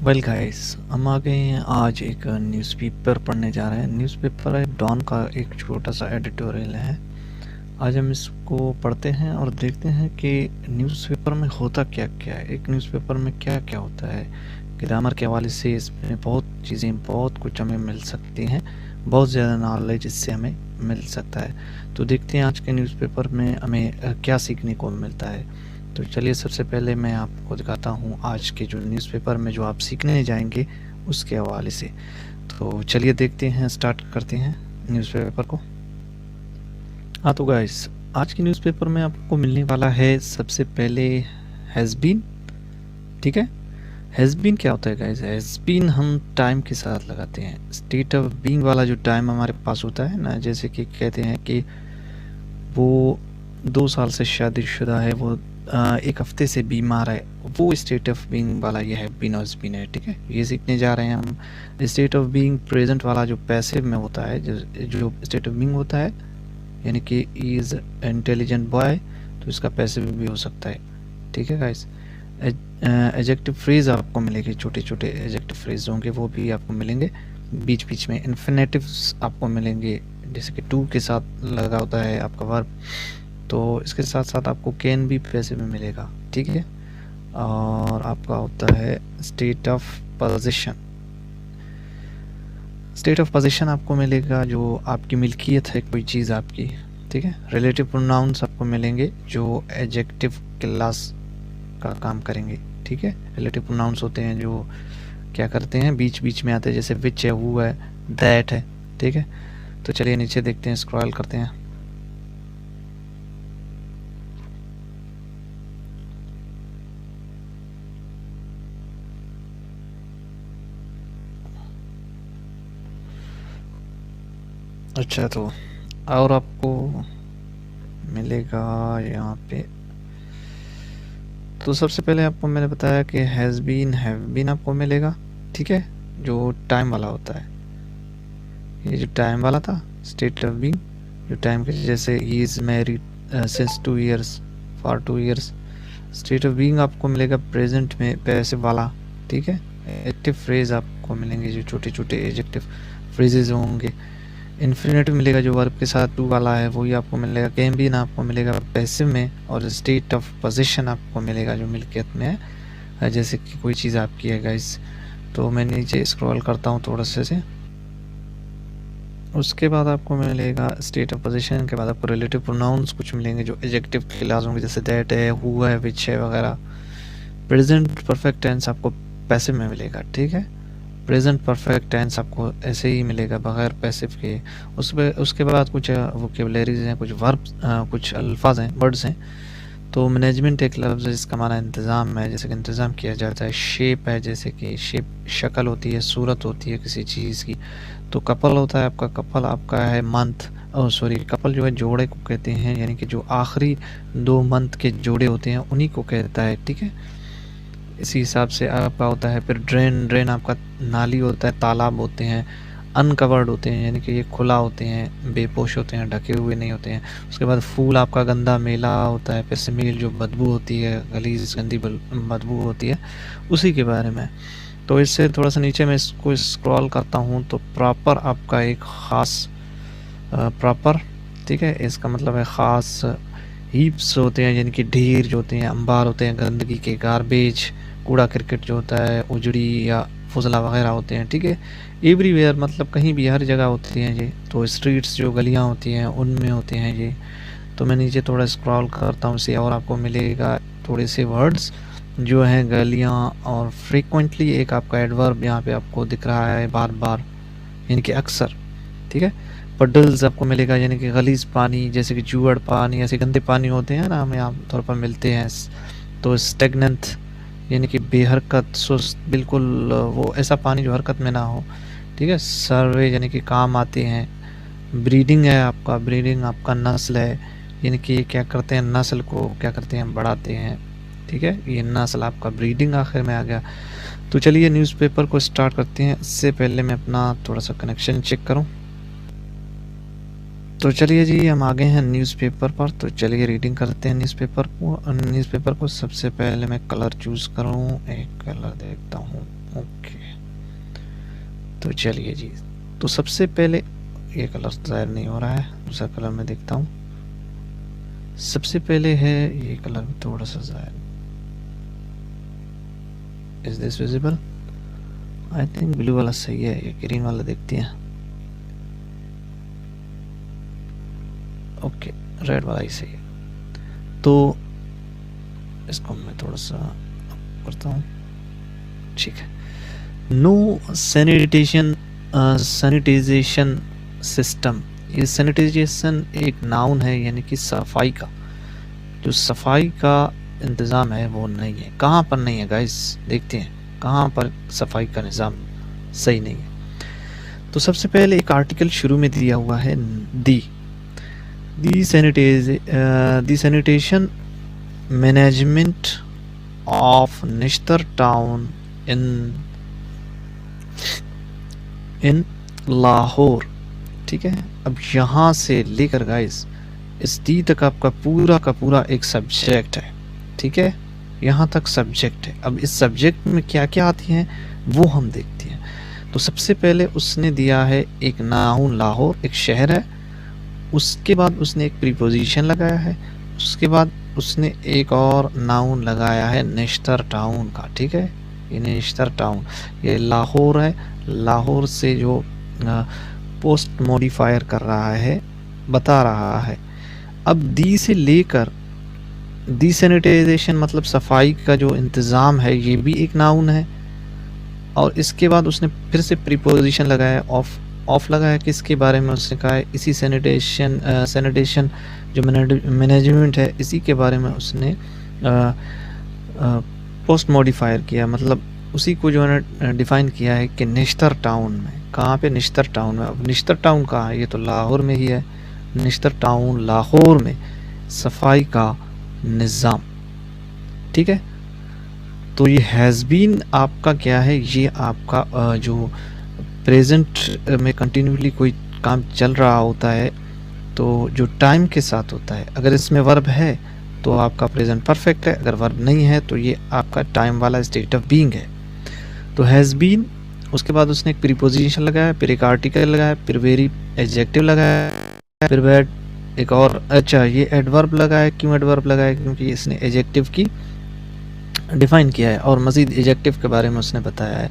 Well guys, हम आ गए हैं। आज एक न्यूज़पेपर पढ़ने जा रहे हैं। न्यूज़पेपर है डॉन का, एक छोटा सा एडिटोरियल है। आज हम इसको पढ़ते हैं और देखते हैं कि न्यूज़पेपर में होता क्या क्या है, एक न्यूज़पेपर में क्या क्या होता है। ग्रामर के हवाले से इसमें बहुत चीज़ें, बहुत कुछ हमें मिल सकती हैं, बहुत ज़्यादा नॉलेज इससे हमें मिल सकता है। तो देखते हैं आज के न्यूज़पेपर में हमें क्या सीखने को मिलता है। तो चलिए, सबसे पहले मैं आपको दिखाता हूँ आज के जो न्यूज़पेपर में जो आप सीखने जाएंगे उसके हवाले से। तो चलिए देखते हैं, स्टार्ट करते हैं न्यूज़पेपर को। हाँ तो गाइस, आज के न्यूज़पेपर में आपको मिलने वाला है सबसे पहले हैज़ बीन। ठीक है, हैज़ बीन क्या होता है गाइस? हैज़ बीन हम टाइम के साथ लगाते हैं। स्टेट ऑफ बीइंग वाला जो टाइम हमारे पास होता है ना, जैसे कि कहते हैं कि वो 2 साल से शादीशुदा है, वो 1 हफ्ते से बीमार है, वो स्टेट ऑफ बीइंग वाला ये है बीन और बीन है। ठीक है, ये सीखने जा रहे हैं हम। स्टेट ऑफ बीइंग प्रेजेंट वाला जो पैसिव में होता है, जो स्टेट ऑफ बीइंग होता है, यानी कि इज इंटेलिजेंट बॉय, तो इसका पैसिव भी हो सकता है। ठीक है गाइस, एडजेक्टिव फ्रेज आपको मिलेगी, छोटे छोटे एडजेक्टिव फ्रेज होंगे, वो भी आपको मिलेंगे। बीच बीच में इन्फिनेटिव्स आपको मिलेंगे, जैसे कि टू के साथ लगा होता है आपका वर्ब, तो इसके साथ साथ आपको कैन भी पैसे में मिलेगा। ठीक है, और आपका होता है state of position. State of position आपको मिलेगा जो आपकी मिल्कियत है, कोई चीज़ आपकी। ठीक है, रिलेटिव प्रोनाउंस आपको मिलेंगे जो एडजेक्टिव क्लास का काम करेंगे। ठीक है, रिलेटिव प्रोनाउंस होते हैं जो क्या करते हैं, बीच बीच में आते हैं, जैसे विच है, हु है, दैट है। ठीक है, तो चलिए नीचे देखते हैं, स्क्रॉल करते हैं। अच्छा, तो और आपको मिलेगा यहाँ पे, तो सबसे पहले आपको मैंने बताया कि हैज़ बीन, हैव बीन आपको मिलेगा। ठीक है, जो टाइम वाला होता है, ये जो टाइम वाला था स्टेट ऑफ बीइंग, जो टाइम के, जैसे he is married since 2 years, for 2 years. State of being आपको मिलेगा प्रेजेंट में पैसिव वाला। ठीक है, एक्टिव फ्रेज आपको मिलेंगे, जो छोटे छोटे एडजेक्टिव फ्रेजेस होंगे। इन्फिनेटिव मिलेगा जो वर्ब के साथ टू वाला है, वही आपको मिलेगा। कैन बी आपको मिलेगा पैसिव में, और स्टेट ऑफ पोजीशन आपको मिलेगा जो मिल्कियत में है, जैसे कि कोई चीज़ आपकी है गाइस। तो मैं नीचे स्क्रॉल करता हूँ थोड़ा से। उसके बाद आपको मिलेगा स्टेट ऑफ पोजीशन के बाद आपको रिलेटिव प्रोनाउंस कुछ मिलेंगे जो एडजेक्टिव क्लास होंगे, जैसे दैट है, हु है, विच है वगैरह। प्रेजेंट परफेक्ट टेंस आपको पैसिव में मिलेगा। ठीक है, प्रेजेंट परफेक्ट टेंस आपको ऐसे ही मिलेगा बगैर पैसिव के। उसके बाद कुछ वोकेबलरीज हैं, कुछ वर्ब, कुछ अल्फाज हैं, वर्ड्स हैं। तो मैनेजमेंट एक लफ्ज़ है जिसका माना इंतज़ाम है, जैसे कि इंतज़ाम किया जाता है। शेप है, जैसे कि शेप शक्ल होती है, सूरत होती है किसी चीज़ की। तो कपल होता है आपका, कपल आपका है मंथ, और सॉरी, कपल जो है जोड़े को कहते हैं, यानी कि जो आखिरी 2 मंथ के जोड़े होते हैं उन्हीं को कहता है। ठीक है, इसी हिसाब से आपका होता है। फिर ड्रेन, ड्रेन आपका नाली होता है, तालाब होते हैं। अनकवर्ड होते हैं, यानी कि ये खुला होते हैं, बेपोश होते हैं, ढके हुए नहीं होते हैं। उसके बाद फूल आपका गंदा मेला होता है। फिर स्मेल जो बदबू होती है, गलीज गंदी बदबू होती है, उसी के बारे में। तो इससे थोड़ा सा नीचे मैं इसको स्क्रॉल करता हूँ, तो प्रॉपर आपका एक ख़ास प्रॉपर, ठीक है, इसका मतलब है ख़ास। हीप्स होते हैं, यानी कि ढेर जो होते हैं, अंबार होते हैं गंदगी के, गार्बेज कूड़ा क्रिकेट जो होता है, उजड़ी या फुजला वगैरह होते हैं। ठीक है, एवरीवेयर मतलब कहीं भी, हर जगह होती हैं ये। तो स्ट्रीट्स जो गलियां होती हैं उनमें होते हैं ये। तो मैं नीचे थोड़ा स्क्रॉल करता हूँ इसे, और आपको मिलेगा थोड़े से वर्ड्स जो हैं गलियां, और फ्रीक्वेंटली एक आपका एडवर्ब यहाँ पे आपको दिख रहा है बार बार, यानी कि अक्सर। ठीक है, पडल्स आपको मिलेगा, यानी कि गलीज पानी, जैसे कि जूअड़ पानी, ऐसे गंदे पानी होते हैं ना, हमें आमतौर पर मिलते हैं। तो स्टेगनेंट, यानी कि बेहरकत, सुस्त, बिल्कुल वो ऐसा पानी जो हरकत में ना हो। ठीक है, सर्वे यानी कि काम आते हैं। ब्रीडिंग है आपका, ब्रीडिंग आपका नस्ल है, यानी कि क्या करते हैं, नस्ल को क्या करते हैं, बढ़ाते हैं। ठीक है, ये नस्ल आपका ब्रीडिंग आखिर में आ गया। तो चलिए न्यूज़पेपर को स्टार्ट करते हैं। इससे पहले मैं अपना थोड़ा सा कनेक्शन चेक करूं। तो चलिए जी, हम आ गए हैं न्यूज़पेपर पर। तो चलिए रीडिंग करते हैं न्यूज़पेपर को। सबसे पहले मैं कलर चूज़ करूं, एक कलर देखता हूं, ओके, तो चलिए जी, तो सबसे पहले ये कलर ज़ाहिर नहीं हो रहा है, दूसरा कलर मैं देखता हूँ। सबसे पहले है ये कलर थोड़ा सा ज़ाहिर, is this visible? I think blue वाला सही है, ये ग्रीन वाला देखते हैं। ओके, रेड वाला ही सही है। तो इसको मैं थोड़ा सा करता हूँ, ठीक है। नो सैनिटेशन सैनिटाइजेशन सिस्टम, ये सैनिटाइजेशन एक नाउन है, यानी कि सफाई का, जो सफाई का इंतज़ाम है वो नहीं है। कहाँ पर नहीं है गाइस, देखते हैं कहाँ पर सफाई का निज़ाम सही नहीं है। तो सबसे पहले एक आर्टिकल शुरू में दिया हुआ है, the sanitation management of Nishtar town in Lahore, ठीक है। अब यहाँ से लेकर गाइस इस डी तक आपका पूरा का पूरा एक सब्जेक्ट है, ठीक है। यहाँ तक सब्जेक्ट है। अब इस सब्जेक्ट में क्या क्या आती हैं वो हम देखते हैं। तो सबसे पहले उसने दिया है एक नाउन लाहौर, एक शहर है। उसके बाद उसने एक प्रीपोजिशन लगाया है। उसके बाद उसने एक और नाउन लगाया है निश्तर टाउन का, ठीक है। ये निश्तर टाउन, ये लाहौर है। लाहौर से जो पोस्ट मॉडिफायर कर रहा है, बता रहा है। अब दी से लेकर दी सैनिटाइजेशन मतलब सफाई का जो इंतज़ाम है, ये भी एक नाउन है। और इसके बाद उसने फिर से प्रीपोजिशन लगाया, ऑफ लगाया, किसके बारे में उसने कहा है, इसी सैनिटेशन जो मैनेजमेंट है, इसी के बारे में उसने पोस्ट मॉडिफायर किया, मतलब उसी को जो है डिफ़ाइन किया है कि निश्तर टाउन में। कहाँ पे? निश्तर टाउन में। अब निश्तर टाउन कहाँ है? ये तो लाहौर में ही है। निश्तर टाउन लाहौर में सफाई का निज़ाम, ठीक है। तो ये हैज़ बीन आपका क्या है, ये आपका जो प्रेजेंट में कंटिन्यूसली कोई काम चल रहा होता है, तो जो टाइम के साथ होता है। अगर इसमें वर्ब है तो आपका प्रेजेंट परफेक्ट है, अगर वर्ब नहीं है तो ये आपका टाइम वाला स्टेट ऑफ बीइंग है। तो हैज़ बीन, उसके बाद उसने एक प्रीपोजिशन लगाया, फिर एक आर्टिकल लगाया, फिर वेरी एडजेक्टिव लगाया, फिर वेड एक और, अच्छा ये एडवर्ब लगाया। क्यों एडवर्ब लगाया? क्योंकि इसने एडजेक्टिव की डिफाइन किया है और मज़ीद एडजेक्टिव के बारे में उसने बताया है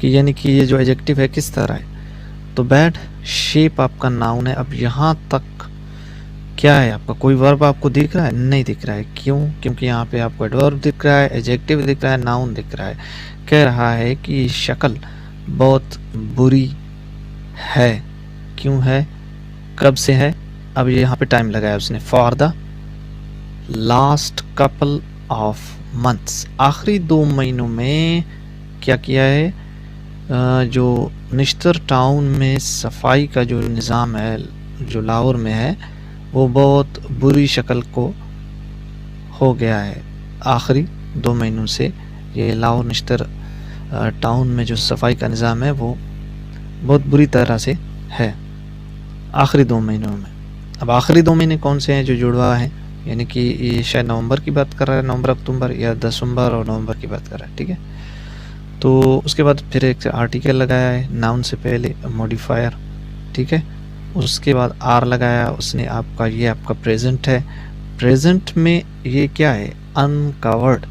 कि यानी कि ये जो एडजेक्टिव है किस तरह है। तो बैड शेप आपका नाउन है। अब यहाँ तक क्या है आपका, कोई वर्ब आपको दिख रहा है? नहीं दिख रहा है। क्यों? क्योंकि यहाँ पे आपको एडवर्ब दिख रहा है, एडजेक्टिव दिख रहा है, नाउन दिख रहा है। कह रहा है कि ये शक्ल बहुत बुरी है। क्यों है? कब से है? अब यहाँ पे टाइम लगाया उसने, for the last couple of months, आखिरी 2 महीनों में क्या किया है, जो निश्तर टाउन में सफाई का जो निज़ाम है जो लाहौर में है, वो बहुत बुरी शक्ल को हो गया है। आखिरी 2 महीनों से ये लाहौर निश्तर टाउन में जो सफाई का निज़ाम है वो बहुत बुरी तरह से है आखिरी 2 महीनों में। अब आखिरी 2 महीने कौन से हैं जो जुड़वा हैं, यानी कि ये शायद नवंबर की बात कर रहा है, नवंबर अक्टूबर, या दिसंबर और नवंबर की बात कर रहा है, ठीक है। तो उसके बाद फिर एक आर्टिकल लगाया है, नाउन से पहले मॉडिफायर, ठीक है। उसके बाद आर लगाया उसने, आपका ये आपका प्रेजेंट है। प्रेजेंट में ये क्या है, अनकवर्ड,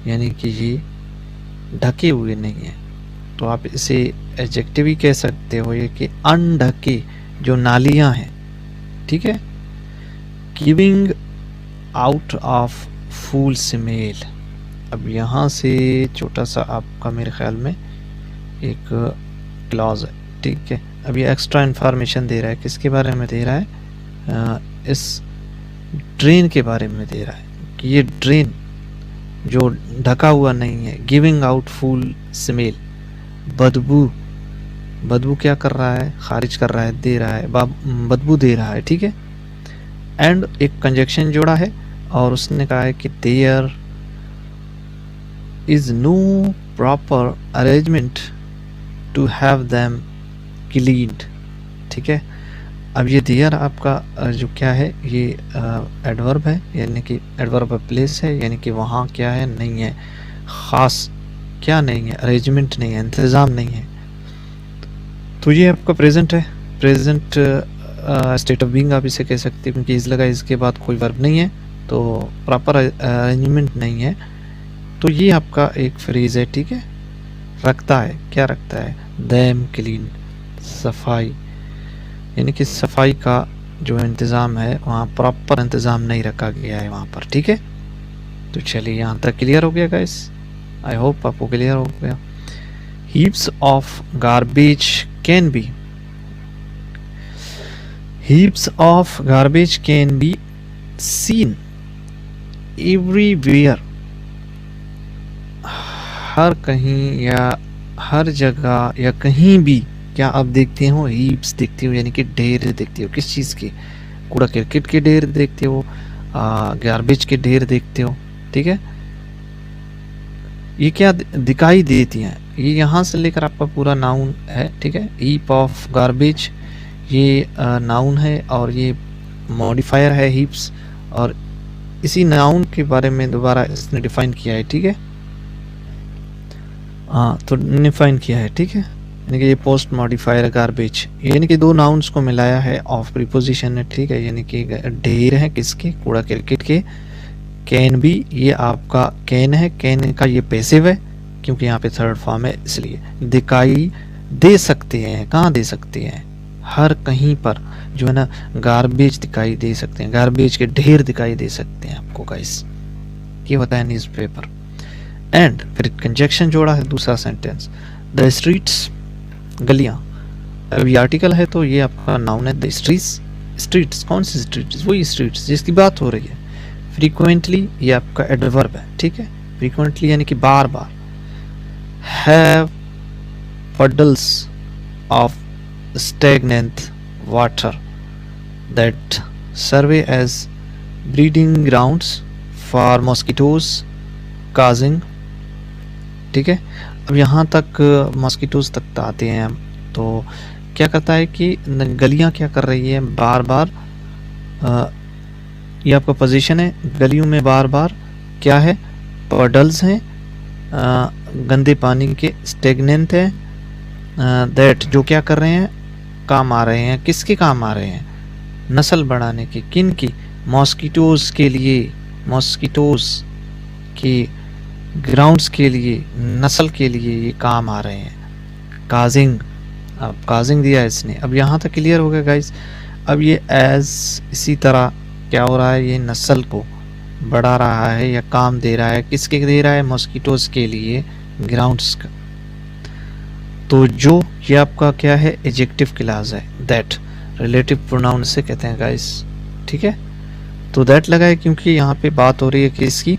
यानी कि ये ढके हुए नहीं है। तो आप इसे एडजेक्टिव ही कह सकते हो, ये कि अनढके जो नालियां हैं, ठीक है। Giving out of foul smell, अब यहाँ से छोटा सा आपका मेरे ख्याल में एक क्लॉज है, ठीक है। अब ये एक्स्ट्रा इन्फॉर्मेशन दे रहा है, किसके बारे में दे रहा है, इस ड्रेन के बारे में दे रहा है कि ये ड्रेन जो ढका हुआ नहीं है। गिविंग आउट फूल स्मेल, बदबू क्या कर रहा है, खारिज कर रहा है, दे रहा है, बदबू दे रहा है, ठीक है। एंड एक कंजक्शन जोड़ा है और उसने कहा है कि there is no proper arrangement to have them cleaned, ठीक है। अब ये देयर आपका जो क्या है, ये एडवर्ब है, यानी कि एडवर्ब ऑफ प्लेस है, यानी कि वहाँ क्या है, नहीं है, ख़ास क्या नहीं है, अरेंजमेंट नहीं है, इंतज़ाम नहीं है। तो ये आपका प्रेजेंट है, प्रेजेंट स्टेट ऑफ बीइंग आप इसे कह सकते हैं, क्योंकि इस लगा इसके बाद कोई वर्ब नहीं है तो प्रॉपर अरेंजमेंट नहीं है। तो ये आपका एक फ्रेज है, ठीक है। रखता है, क्या रखता है, दैम क्लीन, सफाई, यानी कि सफाई का जो इंतज़ाम है वहाँ प्रॉपर इंतज़ाम नहीं रखा गया है वहाँ पर, ठीक है। तो चलिए यहाँ तक क्लियर हो गया गाइस, आई होप आपको क्लियर हो गया। Heaps of garbage can be, heaps of garbage can be seen everywhere, हर कहीं या हर जगह या कहीं भी। क्या आप देखते हो, हीप्स देखते हो यानी कि ढेर देखते हो, किस चीज़ के, कूड़ा क्रिकेट के ढेर देखते हो, गार्बेज के ढेर देखते हो, ठीक है। ये क्या दिखाई देती हैं, ये यहाँ से लेकर आपका पूरा नाउन है, ठीक है। हीप ऑफ गार्बेज ये नाउन है और ये मॉडिफायर है हीप्स, और इसी नाउन के बारे में दोबारा इसने डिफाइन किया है, ठीक है। हाँ, तो डिफाइन किया है, ठीक है, यानी कि ये पोस्ट मॉडिफायर गार्बेज, यानी कि दो नाउन्स को मिलाया है, ऑफ प्रीपोजिशन है, ठीक है, यानी कि ढेर है किसके, कूड़ा क्रिकेट के। कैन भी, ये आपका कैन है, कैन का ये पैसिव है क्योंकि यहाँ पे थर्ड फॉर्म है, इसलिए दिखाई दे सकते हैं, कहाँ दे सकते हैं, हर कहीं पर जो है ना गार्बेज दिखाई दे सकते हैं, गार्बेज के ढेर दिखाई दे सकते हैं आपको गाइस, ये होता है न्यूज़पेपर। एंड फिर कंजक्शन जोड़ा है दूसरा सेंटेंस, द स्ट्रीट्स, गलियां। अभी आर्टिकल है तो ये आपका नाउन है, द स्ट्रीट्स, स्ट्रीट्स कौन सी स्ट्रीट्स, वही स्ट्रीट्स जिसकी बात हो रही है। फ्रीक्वेंटली ये आपका एडवर्ब है, ठीक है, फ्रीक्वेंटली यानी कि बार बार। Have puddles of stagnant water that serve as breeding grounds for mosquitoes causing, ठीक है। अब यहाँ तक मॉस्किटोज तक आते हैं हम, तो क्या करता है कि गलियाँ क्या कर रही है, बार बार, ये आपका पोजीशन है, गलियों में बार बार क्या है, पडल्स हैं, गंदे पानी के, स्टेगनेंट है, दैट जो क्या कर रहे हैं, काम आ रहे हैं, किसके काम आ रहे हैं, नस्ल बढ़ाने की, किन की, मॉस्किटोज के लिए, मॉस्किटोज के ग्राउंड्स के लिए, नस्ल के लिए ये काम आ रहे हैं। काजिंग, अब काजिंग दिया है इसने। अब यहाँ तक क्लियर हो गया गाइस। अब ये एज इसी तरह क्या हो रहा है, ये नस्ल को बढ़ा रहा है या काम दे रहा है, किसके दे रहा है, मॉस्किटोज के लिए, ग्राउंड्स का। तो जो ये आपका क्या है, एडजेक्टिव क्लॉज है, दैट रिलेटिव प्रोनाउन से कहते हैं गाइस, ठीक है। तो दैट लगा है क्योंकि यहाँ पे बात हो रही है कि इसकी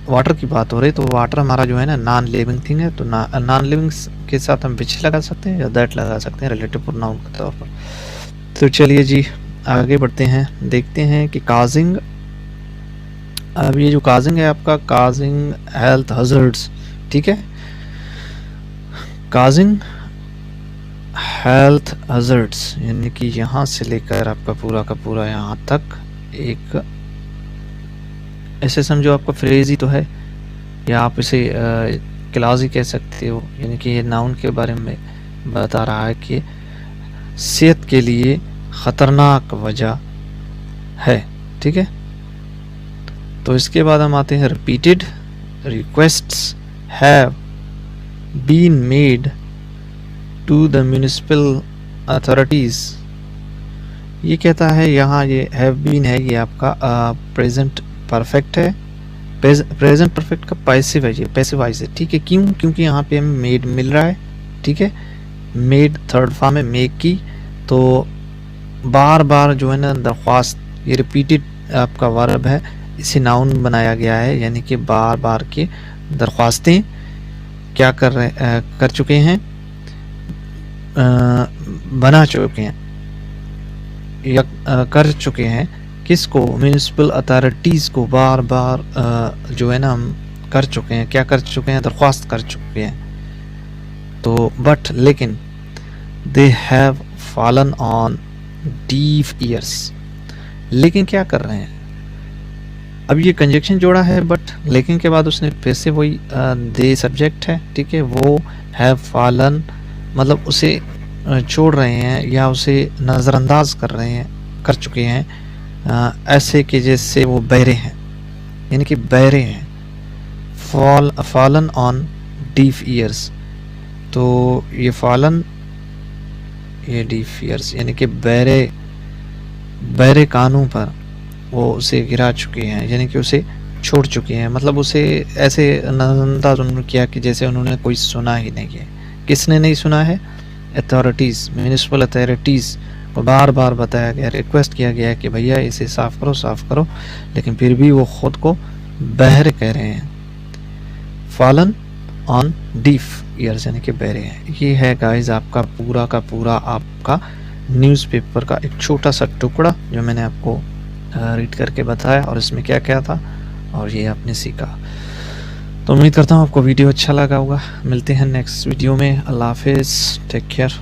वाटर की बात हो रही है, तो वाटर हमारा जो है ना नॉन लिविंग थिंग है, तो नॉन लिविंग के साथ हम विच लगा सकते हैं या दैट लगा सकते हैं रिलेटिव प्रोनाउन के तौर पर। तो चलिए जी आगे बढ़ते हैं, देखते हैं कि काजिंग। अब ये जो काजिंग है आपका, काजिंग हेल्थ हज़ार्ड्स, ठीक है, काजिंग हेल्थ हज़ार्ड्स, यानी कि यहाँ से लेकर आपका पूरा का पूरा यहाँ तक एक ऐसे समझो आपका फ्रेज ही तो है, या आप इसे क्लास ही कह सकते हो, यानी कि ये नाउन के बारे में बता रहा है कि सेहत के लिए ख़तरनाक वजह है, ठीक है। तो इसके बाद हम आते हैं, repeated requests have been made to the municipal authorities. ये कहता है यहाँ, ये हैव बीन है, ये आपका प्रेजेंट परफेक्ट है, प्रेजेंट परफेक्ट का पैसिव है, ये पैसिवाइज है, ठीक है। क्यों, क्योंकि यहाँ पे हमें मेड मिल रहा है, ठीक है, मेड थर्ड फॉर्म है मेक की, तो बार बार जो है ना दरख्वास्त, ये रिपीटेड आपका वर्ब है, इसे नाउन बनाया गया है, यानी कि बार बार के दरख्वास्तें क्या कर चुके हैं, बना चुके हैं या कर चुके हैं, किसको, म्यूनिसिपल अथॉरिटीज़ को बार बार जो है ना हम कर चुके हैं, क्या कर चुके हैं, दरख्वास्त कर चुके हैं। तो बट लेकिन they have fallen on deaf years, लेकिन क्या कर रहे हैं, अब ये कंजक्शन जोड़ा है बट लेकिन के बाद उसने फिर से वही दे सब्जेक्ट है, ठीक है, वो हैव फॉलन, मतलब उसे छोड़ रहे हैं या उसे नज़रअंदाज कर चुके हैं, ऐसे कि जैसे वो बहरे हैं, यानी कि बहरे हैं। फॉलन ऑन डीफ ईयर्स, तो ये फॉलन, ये डीफ ईयर्स यानी कि बहरे कानों पर वो उसे गिरा चुके हैं, यानी कि उसे छोड़ चुके हैं, मतलब उसे ऐसे नज़रअंदाज उन्होंने किया कि जैसे उन्होंने कोई सुना ही नहीं है। किसने नहीं सुना है? अथॉरिटीज़, म्यूनिसिपल अथॉरिटीज़ को बार बार बताया गया, रिक्वेस्ट किया गया कि भैया इसे साफ़ करो, लेकिन फिर भी वो ख़ुद को बहरे कह रहे हैं। फॉलन ऑन डीफ ईयर्स यानी कि बहरे हैं। ये है गाइस आपका पूरा का पूरा आपका न्यूज़पेपर का एक छोटा सा टुकड़ा जो मैंने आपको रीड करके बताया और इसमें क्या क्या था और ये आपने सीखा। तो उम्मीद करता हूँ आपको वीडियो अच्छा लगा होगा। मिलते हैं नेक्स्ट वीडियो में। अल्लाह हाफिज़, टेक केयर।